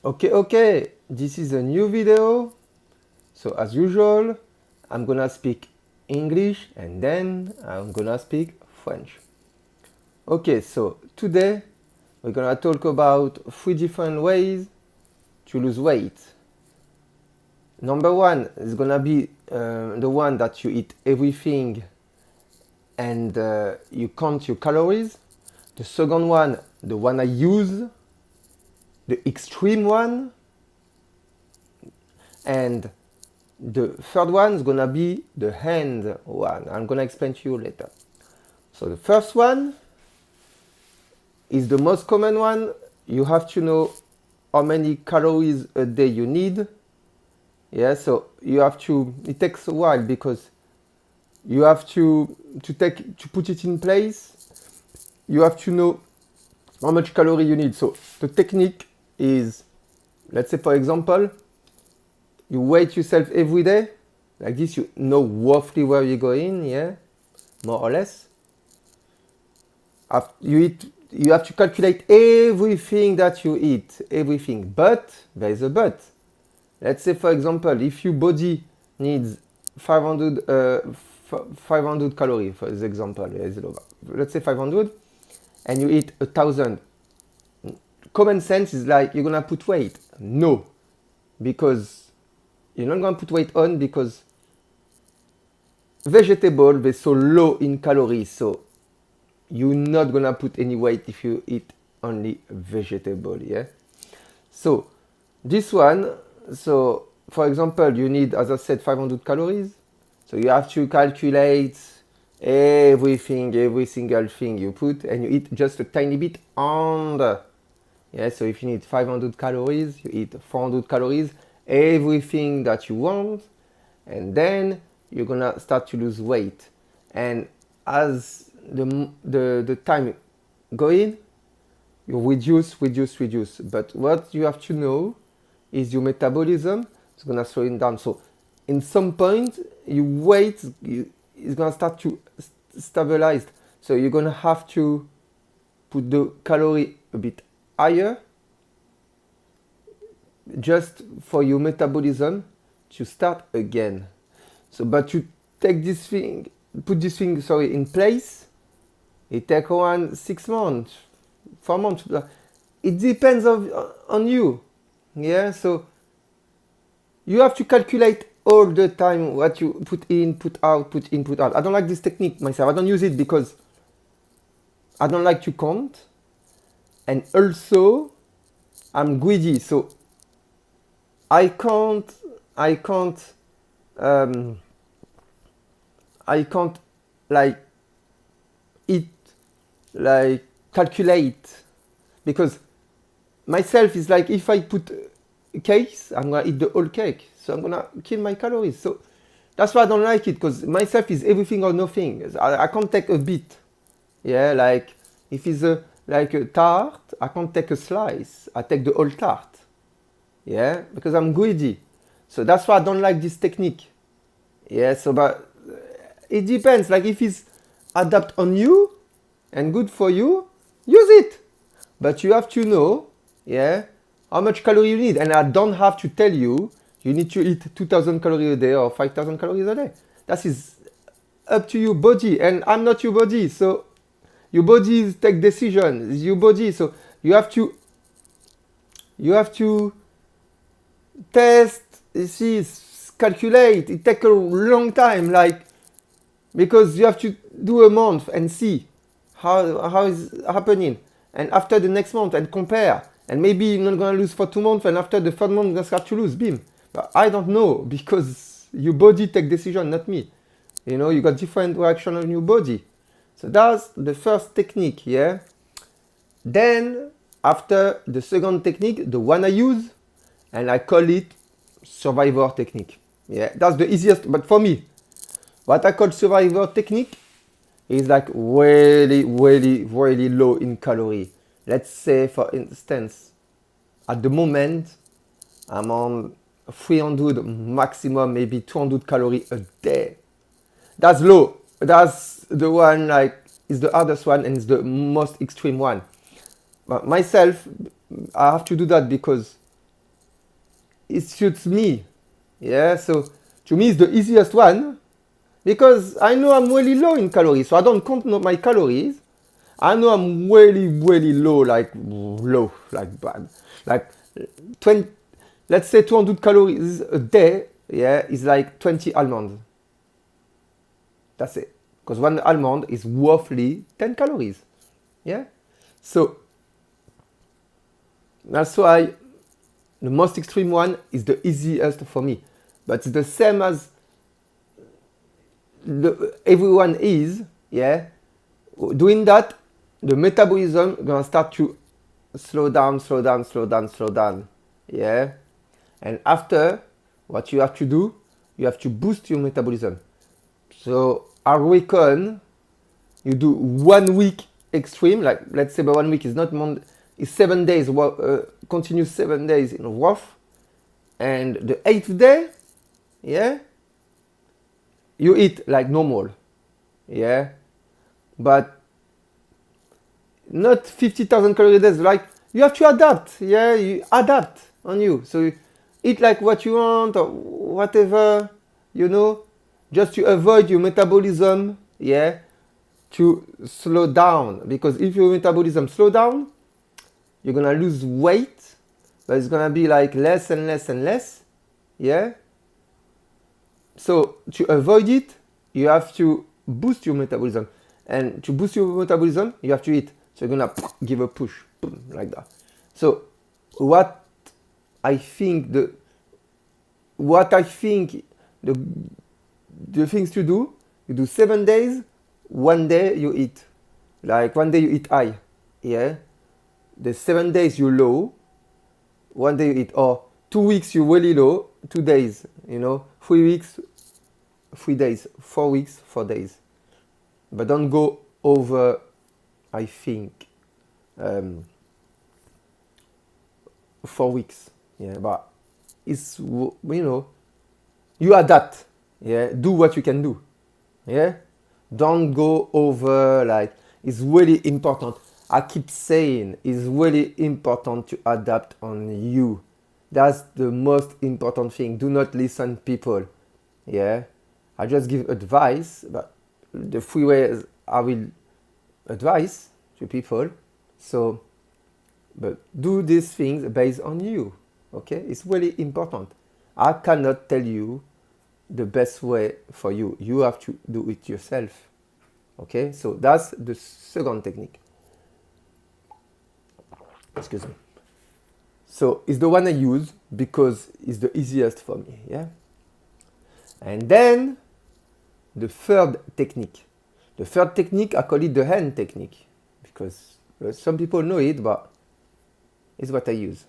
Okay, this is a new video. So as usual, I'm gonna speak English and then I'm gonna speak French. Okay, so today we're gonna talk about 3 different ways to lose weight. Number one is gonna be the one that you eat everything and you count your calories. The second one, the one I use, the extreme one. And the third one is gonna be the hand one. I'm gonna explain to you later. So the first one is the most common one. You have to know how many calories a day you need. Yeah, so you have to, it takes a while because you have to put it in place. You have to know how much calorie you need. So the technique is, let's say for example, you weigh yourself every day. Like this, you know roughly where you're going, yeah, more or less. You have to calculate everything that you eat, everything. But there is a but. Let's say, for example, if your body needs 500 calories, for example, let's say 500, and you eat 1,000. Common sense is like you're gonna put weight. No, because you're not gonna put weight on because vegetable they're so low in calories, so you're not gonna put any weight if you eat only vegetable. Yeah, so this one, so for example, you need, as I said, 500 calories, so you have to calculate everything, every single thing you put, and you eat just a tiny bit under. Yeah, so if you need 500 calories, you eat 400 calories, everything that you want, and then you're gonna start to lose weight. And as the time going, you reduce. But what you have to know is your metabolism is gonna slow it down. So in some point, your weight is gonna start to stabilize. So you're gonna have to put the calorie a bit higher just for your metabolism to start again. So, but you take this thing, put this thing, sorry, in place. It takes around 6 months, 4 months. It depends on you. Yeah, so you have to calculate all the time what you put in, put out, put in, put out. I don't like this technique myself. I don't use it because I don't like to count. And also, I'm greedy, so I can't like eat, like calculate, because myself is like, if I put cakes, I'm gonna eat the whole cake, so I'm gonna kill my calories. So that's why I don't like it, because myself is everything or nothing. I can't take a bit. Yeah, like if it's like a tart, I can't take a slice. I take the whole tart. Yeah, because I'm greedy. So that's why I don't like this technique. Yeah, so but it depends. Like if it's adapt on you and good for you, use it. But you have to know, yeah, how much calorie you need. And I don't have to tell you, you need to eat 2,000 calories a day or 5,000 calories a day. That is up to your body. And I'm not your body. So your body take decisions. It's your body. So you have to test, see, calculate. It takes a long time, like, because you have to do a month and see how is happening, and after the next month and compare, and maybe you're not gonna lose for 2 months, and after the third month you're gonna start to lose. Beam. But I don't know, because your body take decision, not me. You know, you got different reaction on your body. So that's the first technique. Yeah. Then after the second technique, the one I use, and I call it survivor technique. Yeah, that's the easiest. But for me, what I call survivor technique is like really low in calorie. Let's say, for instance, at the moment, I'm on 300, maximum maybe 200 calories a day. That's low. That's the one, like, is the hardest one and is the most extreme one. But myself, I have to do that because it suits me. Yeah, so to me it's the easiest one because I know I'm really low in calories, so I don't count my calories. I know I'm really low, like bad, like 20. Let's say 200 calories a day. Yeah, is like 20 almonds. That's it. Because one almond is roughly 10 calories. Yeah, so that's why the most extreme one is the easiest for me. But it's the same as everyone is. Yeah, doing that, the metabolism gonna start to slow down. Yeah, and after, what you have to do, you have to boost your metabolism. So I reckon you do 1 week extreme, like let's say by 1 week is not is 7 days, continuous 7 days in rough, and the 8th day, yeah, you eat like normal, yeah, but not 50,000 calories a day. Like you have to adapt, yeah, you adapt on you. So you eat like what you want or whatever, you know, just to avoid your metabolism, yeah, to slow down. Because if your metabolism slow down, you're gonna lose weight, but it's gonna be like less and less, yeah. So to avoid it, you have to boost your metabolism, and to boost your metabolism, you have to eat. So you're gonna give a push, boom, like that. So what I think the things to do, you do 7 days, 1 day you eat. Like 1 day you eat high, yeah. The 7 days you low, 1 day you eat, or 2 weeks you really low, 2 days, you know, 3 weeks, 3 days, 4 weeks, 4 days. But don't go over, I think, 4 weeks. Yeah, but it's, you know, you adapt. Yeah, do what you can do. Yeah, don't go over, like, it's really important. I keep saying it's really important to adapt on you. That's the most important thing. Do not listen people. Yeah, I just give advice, but the 3 ways I will advise to people. So, but do these things based on you. Okay, it's really important. I cannot tell you the best way for you. You have to do it yourself. Okay, so that's the second technique. Excuse me. So it's the one I use because it's the easiest for me. Yeah. And then the third technique. The third technique, I call it the hand technique because some people know it, but it's what I use.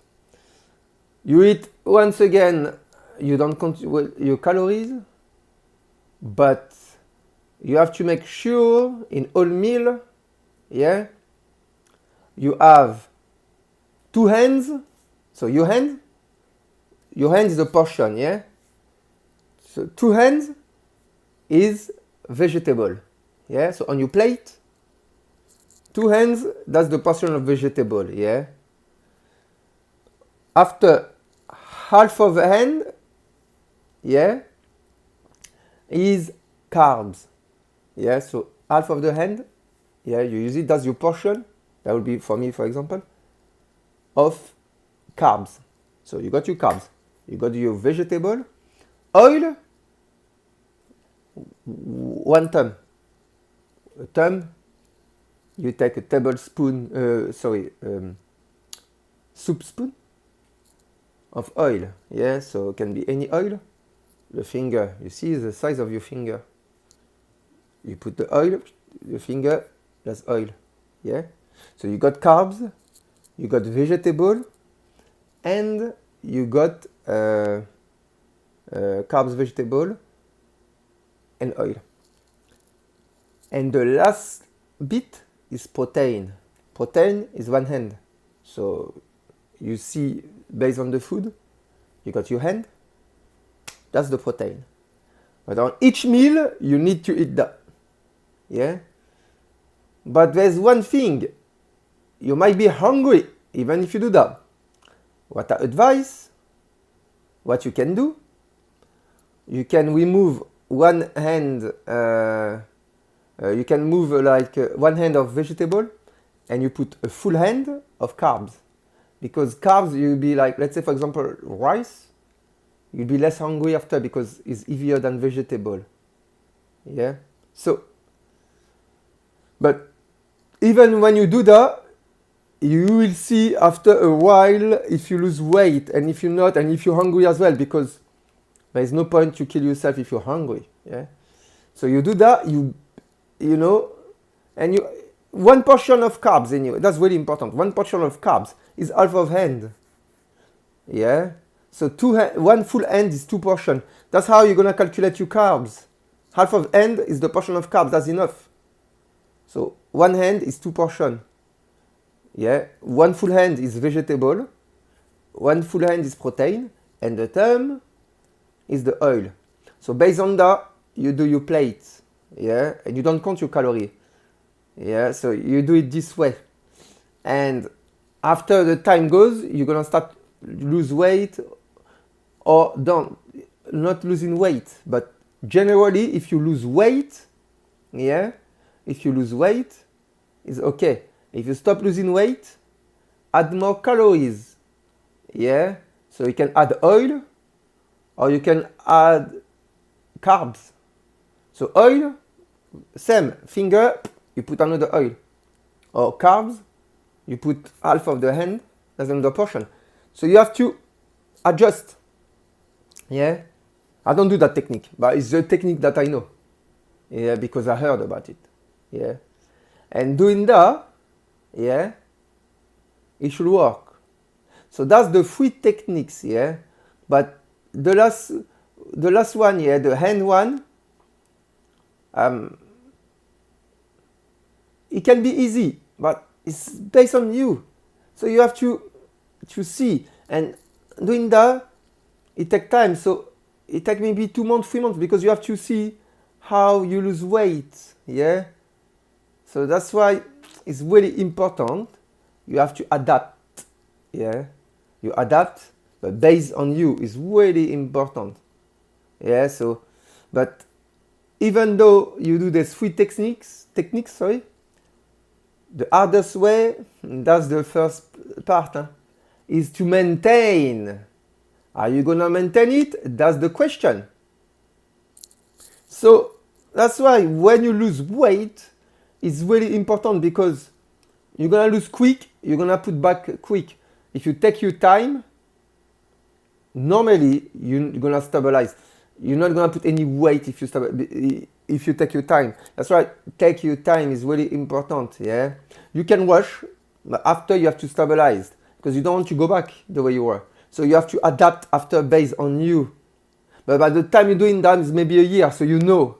You eat, once again, you don't count your calories, but you have to make sure in all meal, yeah, you have 2 hands. So your hand is a portion, yeah. So 2 hands is vegetable, yeah. So on your plate, 2 hands, that's the portion of vegetable, yeah. After half of a hand, yeah, is carbs, yeah. So half of the hand, yeah, you use it, that's your portion. That would be for me, for example, of carbs. So you got your carbs, you got your vegetable, oil, 1 thumb. A thumb, you take a tablespoon, soup spoon of oil. Yeah, so it can be any oil. The finger, you see the size of your finger. You put the oil, your finger, that's oil. Yeah, so you got carbs, you got vegetable, and you got carbs, vegetable, and oil. And the last bit is protein. Protein is 1 hand. So you see, based on the food, you got your hand, that's the protein. But on each meal, you need to eat that. Yeah? But there's one thing, you might be hungry even if you do that. What I advise, what you can do, you can remove one hand, you can move like one hand of vegetable and you put a full hand of carbs. Because carbs, you'll be like, let's say for example, rice, you'll be less hungry after because it's heavier than vegetable. Yeah. So, but even when you do that, you will see after a while if you lose weight and if you're not, and if you're hungry as well, because there is no point to kill yourself if you're hungry. Yeah. So you do that, you know, and you, one portion of carbs anyway, that's really important. One portion of carbs is half of hand. Yeah. So one full hand is 2 portions. That's how you're gonna calculate your carbs. Half of hand is the portion of carbs, that's enough. So one hand is 2 portions. Yeah, one full hand is vegetable, one full hand is protein, and the thumb is the oil. So based on that, you do your plates, yeah, and you don't count your calorie. Yeah, so you do it this way. And after the time goes, you're gonna start lose weight or not losing weight, but generally if you lose weight, yeah, if you lose weight, it's okay. If you stop losing weight, add more calories. Yeah? So you can add oil or you can add carbs. So oil, same, finger, you put another oil. Or carbs, you put half of the hand, that's another portion. So you have to adjust. Yeah? I don't do that technique, but it's the technique that I know. Yeah, because I heard about it. Yeah? And doing that, yeah, it should work. So that's the 3 techniques, yeah. But the last one, yeah, the hand one, it can be easy, but it's based on you. So you have to see, and doing that, it takes time. So it takes maybe 2 months, 3 months, because you have to see how you lose weight, yeah. So that's why it's really important. You have to adapt. Yeah, you adapt, but based on you is really important. Yeah. So, but even though you do these 3 techniques, sorry, the hardest way, that's the first part, is to maintain. Are you gonna maintain it? That's the question. So that's why when you lose weight, it's really important because you're gonna lose quick, you're gonna put back quick. If you take your time, normally you're gonna stabilize. You're not gonna put any weight if you take your time. That's right, take your time is really important. Yeah, you can rush, but after you have to stabilize because you don't want to go back the way you were. So you have to adapt after based on you. But by the time you're doing that, it's maybe a year, so you know.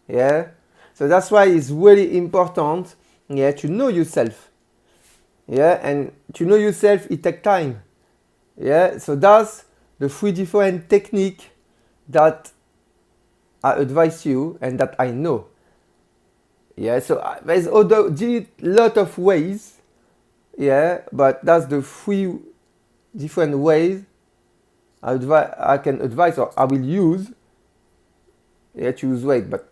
Yeah. So that's why it's really important, yeah, to know yourself. Yeah, and to know yourself, it takes time. Yeah, so that's the 3 different techniques that I advise you and that I know. Yeah, so there's a lot of ways. Yeah, but that's the 3 different ways I can advise or I will use. Yeah, to lose weight, but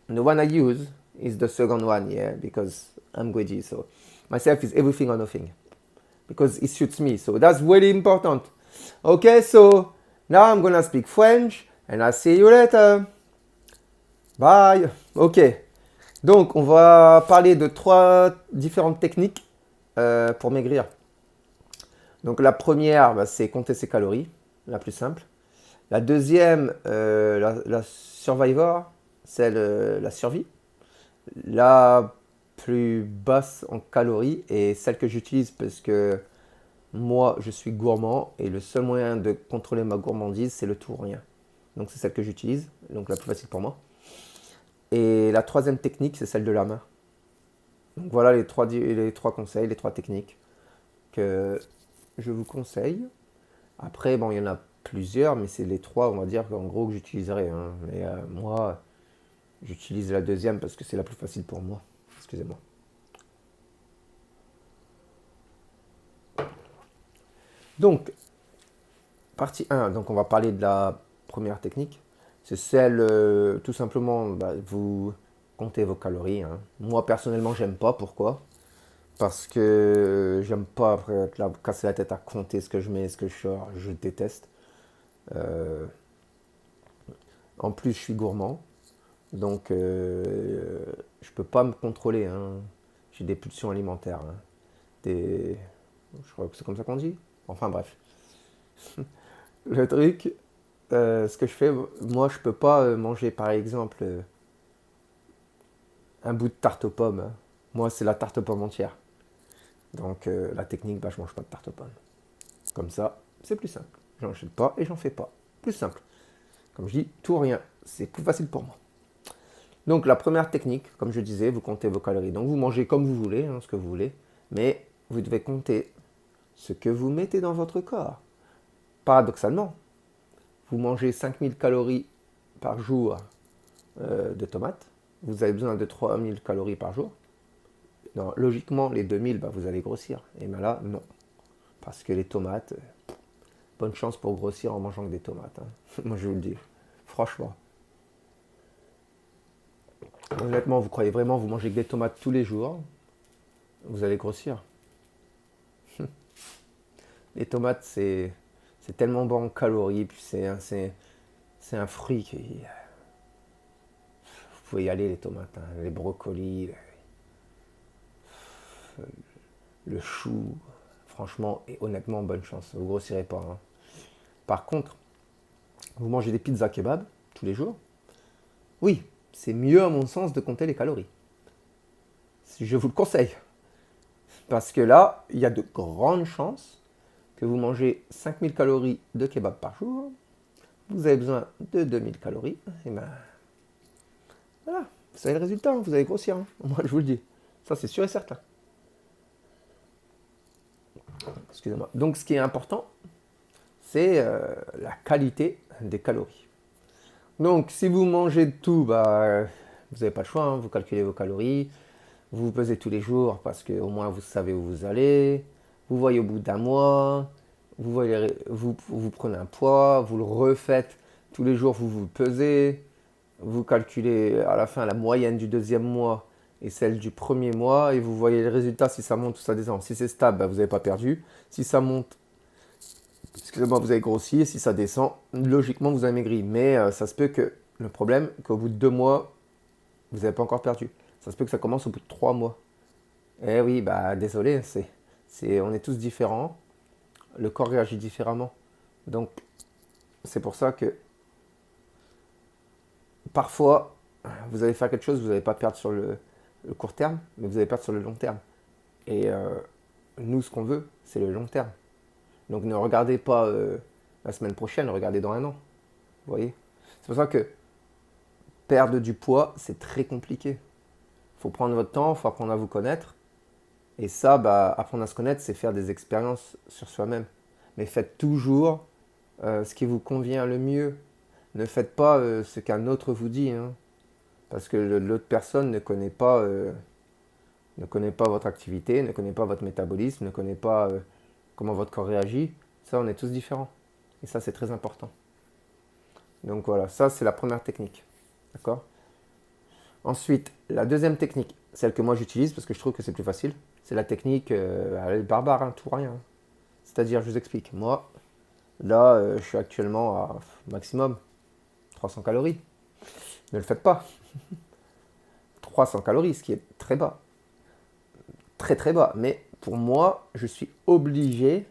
the one I use is the second one, yeah, because I'm greedy. So myself is everything or nothing because it suits me. So that's really important. Okay, so now I'm gonna speak French and I'll see you later. Bye. Ok. Donc on va parler de 3 différentes techniques pour maigrir. Donc la première, c'est compter ses calories, la plus simple. La deuxième, la Survivor, c'est la survie. La plus basse en calories et celle que j'utilise parce que moi je suis gourmand et le seul moyen de contrôler ma gourmandise c'est le tout ou rien. Donc c'est celle que j'utilise, donc la plus facile pour moi. Et la troisième technique c'est celle de la main. Donc voilà les trois conseils, les 3 techniques que je vous conseille. Après bon il y en a plusieurs mais c'est les 3 on va dire en gros que j'utiliserai. Hein. Mais moi j'utilise la deuxième parce que c'est la plus facile pour moi. Excusez-moi. Donc, Partie 1, donc on va parler de la première technique. C'est celle, tout simplement, vous comptez vos calories, hein. Moi, personnellement, j'aime pas. Pourquoi? Parce que j'aime pas après être là, casser la tête à compter ce que je mets, ce que je sors. Je déteste. Euh, En plus, je suis gourmand. Donc, je peux pas me contrôler, hein. J'ai des pulsions alimentaires, hein. Des... Je crois que c'est comme ça qu'on dit. Enfin, bref. Le truc, ce que je fais, moi, je peux pas manger, par exemple, un bout de tarte aux pommes, hein. Moi, c'est la tarte aux pommes entière. Donc, la technique, je mange pas de tarte aux pommes. Comme ça, c'est plus simple. J'en achète pas et j'en fais pas. Plus simple. Comme je dis, tout ou rien. C'est plus facile pour moi. Donc, la première technique, comme je disais, vous comptez vos calories. Donc, vous mangez comme vous voulez, hein, ce que vous voulez. Mais vous devez compter ce que vous mettez dans votre corps. Paradoxalement, vous mangez 5000 calories par jour de tomates. Vous avez besoin de 3000 calories par jour. Non, logiquement, les 2000, vous allez grossir. Et bien là, non. Parce que les tomates, bonne chance pour grossir en mangeant que des tomates, hein. Moi, je vous le dis. Franchement. Honnêtement, vous croyez vraiment vous mangez que des tomates tous les jours, vous allez grossir. Les tomates, c'est tellement bon en calories, puis c'est un fruit qui... Vous pouvez y aller, les tomates, hein, les brocolis, le chou. Franchement, et honnêtement, bonne chance. Vous grossirez pas, hein. Par contre, vous mangez des pizzas kebab tous les jours. Oui, c'est mieux à mon sens de compter les calories. Je vous le conseille. Parce que là, il y a de grandes chances que vous mangez 5000 calories de kebab par jour. Vous avez besoin de 2000 calories. Et ben voilà, vous savez le résultat, hein, vous allez grossir, hein. Moi, je vous le dis. Ça, c'est sûr et certain. Excusez-moi. Donc, ce qui est important, c'est la qualité des calories. Donc, si vous mangez de tout, vous n'avez pas le choix, hein, vous calculez vos calories, vous vous pesez tous les jours parce qu'au moins vous savez où vous allez, vous voyez au bout d'un mois, vous prenez un poids, vous le refaites tous les jours, vous vous pesez, vous calculez à la fin la moyenne du deuxième mois et celle du premier mois et vous voyez le résultat si ça monte ou ça descend. Si c'est stable, vous n'avez pas perdu. Si ça monte, excusez-moi, vous avez grossi. Et si ça descend, logiquement, vous avez maigri. Mais ça se peut que le problème, qu'au bout de 2 mois, vous n'avez pas encore perdu. Ça se peut que ça commence au bout de 3 mois. Eh oui, désolé, on est tous différents. Le corps réagit différemment. Donc, c'est pour ça que parfois, vous allez faire quelque chose, vous n'allez pas perdre sur le court terme, mais vous allez perdre sur le long terme. Et nous, ce qu'on veut, c'est le long terme. Donc, ne regardez pas la semaine prochaine, regardez dans un an. Vous voyez? C'est pour ça que perdre du poids, c'est très compliqué. Il faut prendre votre temps, il faut apprendre à vous connaître. Et ça, apprendre à se connaître, c'est faire des expériences sur soi-même. Mais faites toujours ce qui vous convient le mieux. Ne faites pas ce qu'un autre vous dit, hein, parce que l'autre personne ne connaît pas votre activité, ne connaît pas votre métabolisme, ne connaît pas comment votre corps réagit. Ça, on est tous différents. Et ça, c'est très important. Donc voilà, ça, c'est la première technique. D'accord? Ensuite, la deuxième technique, celle que moi j'utilise parce que je trouve que c'est plus facile, c'est la technique barbare, hein, tout rien. C'est-à-dire, je vous explique. Moi, là, je suis actuellement à maximum 300 calories. Ne le faites pas. 300 calories, ce qui est très bas. Très très bas. Mais pour moi, je suis obligé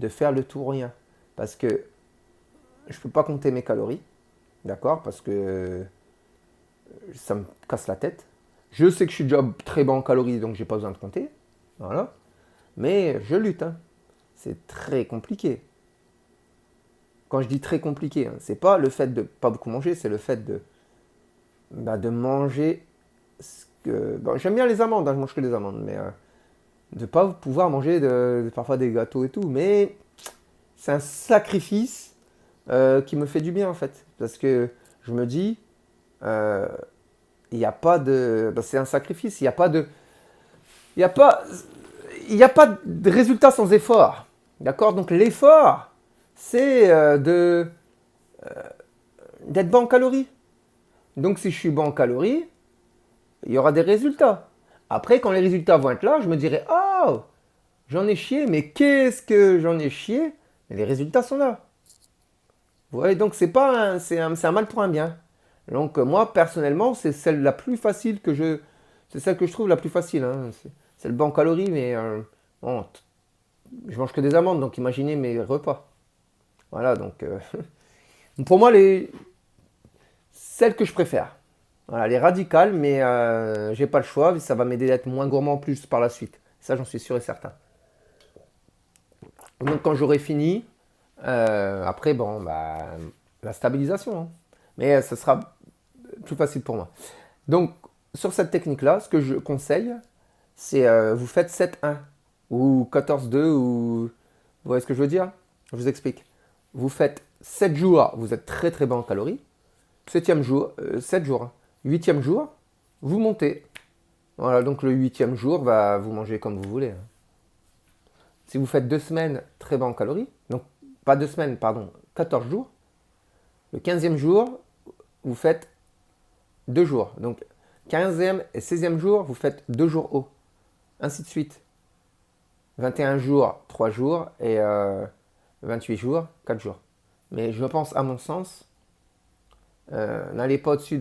de faire le tout ou rien. Parce que je ne peux pas compter mes calories. D'accord? Parce que ça me casse la tête. Je sais que je suis déjà très bas en calories, donc j'ai pas besoin de compter. Voilà. Mais je lutte, hein. C'est très compliqué. Quand je dis très compliqué, hein, c'est pas le fait de pas beaucoup manger, c'est le fait de manger ce que... Bon, j'aime bien les amandes, hein, je mange que des amandes, mais de pas pouvoir manger parfois des gâteaux et tout. Mais c'est un sacrifice qui me fait du bien en fait. Parce que je me dis, il n'y a pas de... c'est un sacrifice, il n'y a pas de... Il n'y a pas de résultat sans effort. D'accord? Donc l'effort, c'est d'être bas en calories. Donc si je suis bas en calories, il y aura des résultats. Après, quand les résultats vont être là, je me dirai, oh, j'en ai chié, mais qu'est-ce que j'en ai chié? Et les résultats sont là. Vous voyez, donc c'est un mal pour un bien. Donc moi, personnellement, c'est celle la plus facile c'est celle que je trouve la plus facile, hein. C'est le bas en calories, mais bon, je mange que des amandes, donc imaginez mes repas. Voilà, donc pour moi, celles que je préfère. Voilà, les radicales, mais j'ai pas le choix, ça va m'aider d'être moins gourmand en plus par la suite. Ça, j'en suis sûr et certain. Donc quand j'aurai fini, après, bon, bah, la stabilisation, hein. Mais ça sera plus facile pour moi. Donc, sur cette technique-là, ce que je conseille, c'est vous faites 7-1 ou 14-2 ou... Vous voyez ce que je veux dire? Je vous explique. Vous faites 7 jours, vous êtes très très bas en calories. 7e jour, 7 jours. 8e jour, vous montez. Voilà, donc le 8e jour, bah, vous mangez comme vous voulez, hein. Si vous faites 2 semaines très bas en calories, donc pas 2 semaines, pardon, 14 jours, le 15e jour, vous faites 2 jours. Donc 15e et 16e jour, vous faites 2 jours hauts. Ainsi de suite. 21 jours, 3 jours et 28 jours, 4 jours. Mais je pense, à mon sens, n'allez pas au-dessus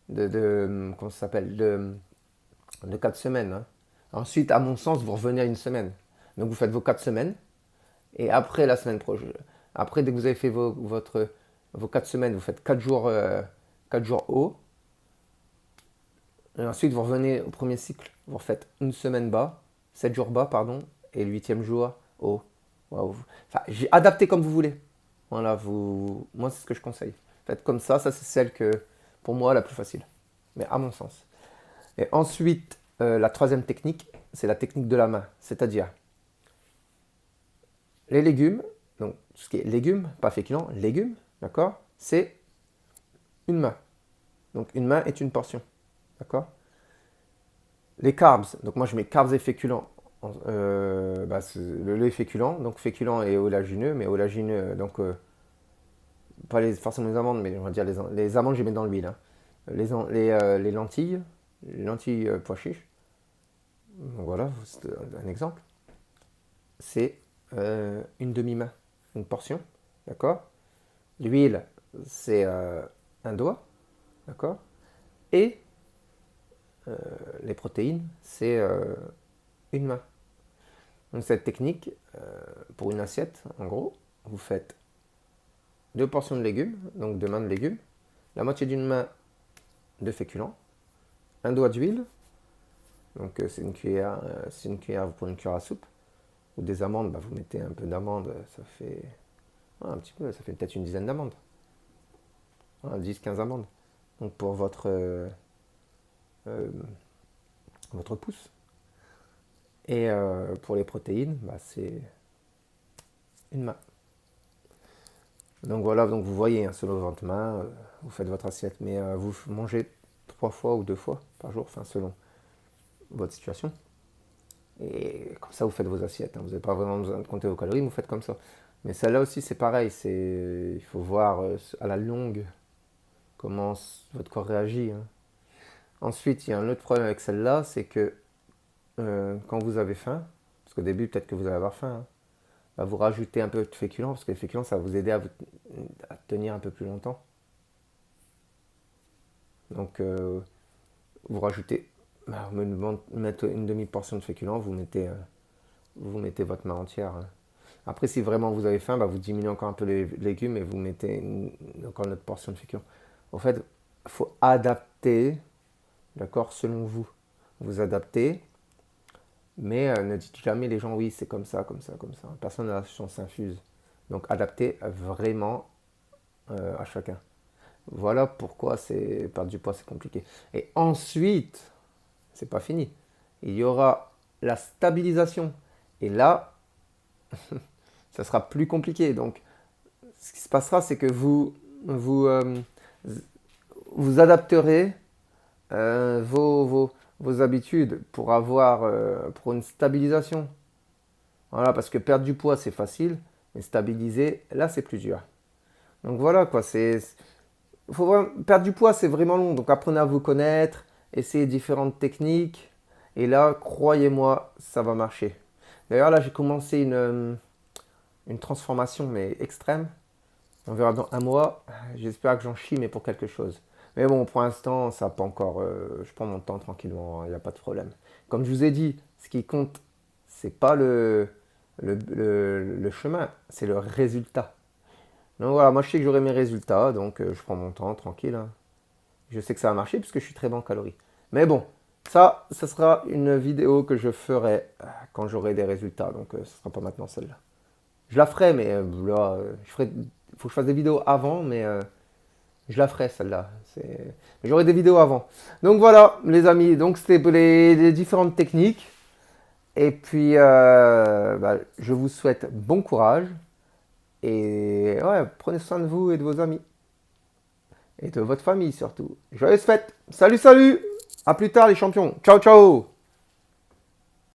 comment ça s'appelle, de 4 semaines, hein. Ensuite, à mon sens, vous revenez à une semaine. Donc vous faites vos 4 semaines. Et après la semaine prochaine, après dès que vous avez fait vos 4 semaines, vous faites 4 jours hauts. Et ensuite, vous revenez au premier cycle. Vous refaites une semaine bas, 7 jours bas, pardon, et le 8e jour haut. Wow. Enfin, j'ai adapté comme vous voulez. Voilà, moi, c'est ce que je conseille. Faites comme ça c'est celle que, pour moi, la plus facile. Mais à mon sens. Et ensuite, la troisième technique, c'est la technique de la main. C'est-à-dire, les légumes, donc tout ce qui est légumes, pas féculents, légumes, d'accord, c'est une main. Donc une main est une portion. D'accord? Les carbs, donc moi je mets carbs et féculents. Le lait féculent, donc féculent et oléagineux, mais oléagineux, donc pas forcément les amandes, mais on va dire les amandes, je les mets dans l'huile, hein. Les lentilles pois chiches, donc voilà, c'est un exemple. C'est une demi-main, une portion, d'accord? L'huile, c'est un doigt, d'accord? Et les protéines, c'est une main. Donc cette technique, pour une assiette, en gros, vous faites 2 portions de légumes, donc 2 mains de légumes, la moitié d'une main de féculents, un doigt d'huile, donc c'est une cuillère, vous prenez une cuillère à soupe, ou des amandes, bah, vous mettez un peu d'amandes, ça fait un petit peu, ça fait peut-être une dizaine d'amandes, 10-15 amandes, donc pour votre pouce. Et pour les protéines, bah, c'est une main. Donc voilà, donc vous voyez, hein, selon votre main, vous faites votre assiette, mais vous mangez 3 fois ou 2 fois par jour, enfin selon votre situation. Et comme ça, vous faites vos assiettes, hein. Vous n'avez pas vraiment besoin de compter vos calories, vous faites comme ça. Mais celle-là aussi, c'est pareil, il faut voir à la longue comment votre corps réagit, hein. Ensuite, il y a un autre problème avec celle-là, c'est que quand vous avez faim, parce qu'au début, peut-être que vous allez avoir faim, hein, bah, vous rajoutez un peu de féculents, parce que les féculents, ça va vous aider à tenir un peu plus longtemps. Donc, vous rajoutez, bah, mettre une demi-portion de féculents, vous mettez votre main entière, hein. Après, si vraiment vous avez faim, bah, vous diminuez encore un peu les légumes et vous mettez encore une autre portion de féculents. En fait, il faut adapter, d'accord, selon vous. Vous adaptez, mais ne dites jamais les gens, oui, c'est comme ça, comme ça, comme ça. Personne n'a la science infuse. Donc, adaptez vraiment à chacun. Voilà pourquoi perdre du poids, c'est compliqué. Et ensuite, c'est pas fini. Il y aura la stabilisation. Et là, ça sera plus compliqué. Donc, ce qui se passera, c'est que vous adapterez vos habitudes pour une stabilisation. Voilà, parce que perdre du poids, c'est facile. Mais stabiliser, là, c'est plus dur. Donc voilà, quoi. Faut vraiment, perdre du poids, c'est vraiment long. Donc apprenez à vous connaître, essayez différentes techniques. Et là, croyez-moi, ça va marcher. D'ailleurs, là, j'ai commencé une transformation, mais extrême. On verra dans un mois. J'espère que j'en chie, mais pour quelque chose. Mais bon, pour l'instant, ça n'a pas encore. Je prends mon temps tranquillement, il n'y a pas de problème. Comme je vous ai dit, ce qui compte, c'est pas le chemin, c'est le résultat. Donc voilà, moi je sais que j'aurai mes résultats, donc je prends mon temps tranquille, hein. Je sais que ça va marcher puisque je suis très bon en calories. Mais bon, ça sera une vidéo que je ferai quand j'aurai des résultats, donc ce ne sera pas maintenant celle-là. Je la ferai, mais là, faut que je fasse des vidéos avant, mais je la ferai celle-là. Mais j'aurai des vidéos avant. Donc voilà, les amis, donc c'était pour les différentes techniques. Et puis, bah, je vous souhaite bon courage. Et ouais, prenez soin de vous et de vos amis. Et de votre famille surtout. Joyeuses fêtes. Salut, salut. À plus tard les champions. Ciao, ciao.